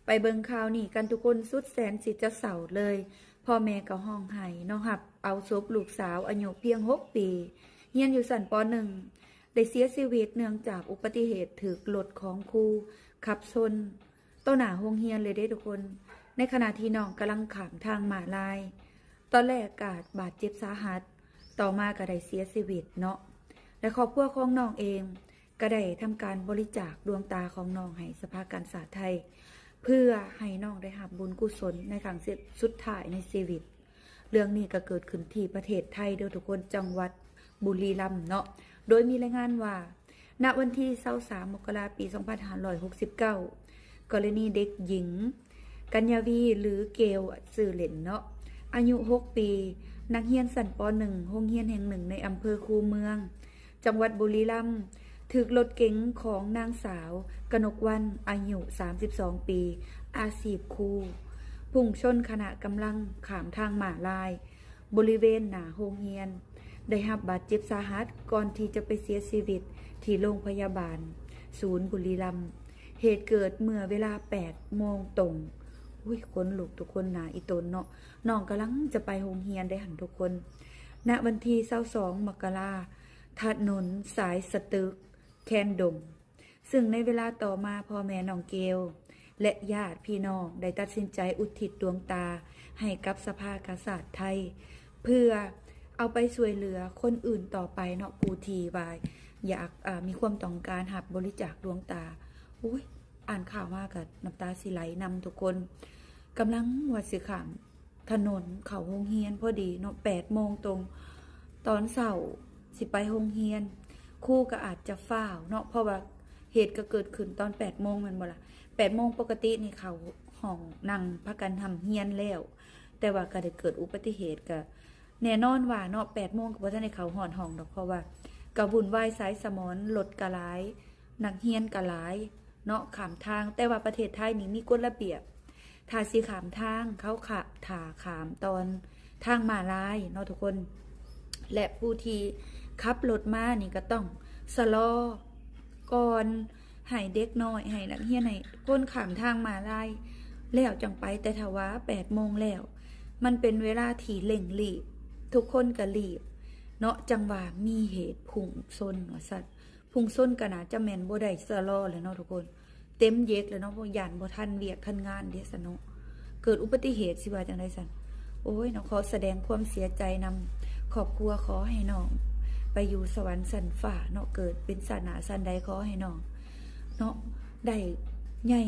ไปเบิ่งข่าวนี่กันทุกคนสุดแสนสิจะเศร้าเลยพ่อแม่ก็ห้องไห้เนาะครับเอาศพลูกสาวอายุเพียง6 ปีเรียนอยู่ชั้นป .1 ได้เสียชีวิตเนื่องจากอุบัติเหตุถูกรถของครูขับชนต่อหน้าโรงเรียนเลยเด้ทุกคนในขณะที่น้องกำลังข้ามทางม้าลายตอนแรกกาดบาดเจ็บสาหัสต่อมาก็ได้เสียชีวิตเนาะและครอบครัวของน้องเองก็ได้ทำการบริจาคดวงตาของน้องให้สภากาชาดไทยเพื่อให้น้องได้รับบุญกุศลในครั้งสุดท้ายในชีวิตเรื่องนี้ก็เกิดขึ้นที่ประเทศไทยเด้อทุกคนจังหวัดบุรีรัมย์เนาะโดยมีรายงานว่าณวันที่23 มกราคม ปี 2569 กรณีเด็กหญิงกัญญาวีหรือเกลสื่อเหล่นเนาะอายุ6 ปีนักเรียนชั้นป .1 โรงเรียนแห่งหนึ่งในอำเภอคูเมืองจังหวัดบุรีรัมย์ถูกรถเก๋งของนางสาวกนกวรรณอายุ32 ปีอาชีพครูพุ่งชนขณะกำลังข้ามทางม้าลายบริเวณหน้าโรงเรียนได้รับบาดเจ็บสาหัสก่อนที่จะไปเสียชีวิตที่โรงพยาบาลศูนย์บุรีรัมย์เหตุเกิดเมื่อเวลา8 โมงตรงคนลุกทุกคนหนาอีตนเนาะน้องกำลังจะไปโรงเรียนได้หันทุกคนณวันที่22 มกราคมถนนสายสตึกแคนดงซึ่งในเวลาต่อมาพ่อแม่น้องเกลและญาติพี่น้องได้ตัดสินใจอุทิศดวงตาให้กับสภากาชาดไทยเพื่อเอาไปช่วยเหลือคนอื่นต่อไปเนาะผู้ที่ว่าอยากมีความต้องการรับบริจาคดวงตาอ่านข่าวมากกับน้ำตาสิไหลนำทุกคนกำลังวัดสิขามถนนเขาโรงเรียนพอดีเนาะ8 โมงตรงตอนเสาร์สิไปโรงเรียนครูก็อาจจะฟ้าวเนาะเพราะว่าเหตุก็เกิดขึ้นตอน8 โมงแม่นบ่ล่ะ8 โมงปกตินี่เขาห้องนั่งพักกันทำเรียนแล้วแต่ว่าก็ได้เกิดอุบัติเหตุก็แน่นอนว่าเนาะ8 โมงก็บ่ทันได้เข้าห้องดอกเพราะว่าก็วุ่นวายสายสมอนรถก็หลายนักเรียนก็หลายเนาะข้ามทางแต่ว่าประเทศไทยนี่มีกฎระเบียบถ้าสิข้ามทางเขาถ้าข้ามตอนทางม้าลายเนาะทุกคนและผู้ที่ขับรถมานี่ก็ต้องชะลอก่อนให้เด็กน้อยให้นักเรียนให้คนข้ามทางม้าลายแล้วจังไปแต่ถ้าว่า8 โมงแล้วมันเป็นเวลาที่เร่งรีบทุกคนก็รีบเนาะจังว่ามีเหตุพุ่งชนว่าซั่นพุ่งชนก็น่าจะแม่นบ่ได้ชะลอเลยเนาะทุกคนเต็มเยกเลยเนาะบ่ย่านบ่ทันเวียกทันงานเด้ซะเนาะเกิดอุบัติเหตุสิว่าจังได๋ซั่นเนาะขอแสดงความเสียใจนำครอบครัวขอให้น้องไปอยู่สวรรค์ชั้นฟ้าเนาะเกิดเป็นศาสนาชั้นใดขอให้น้องเนาะได้ใหญ่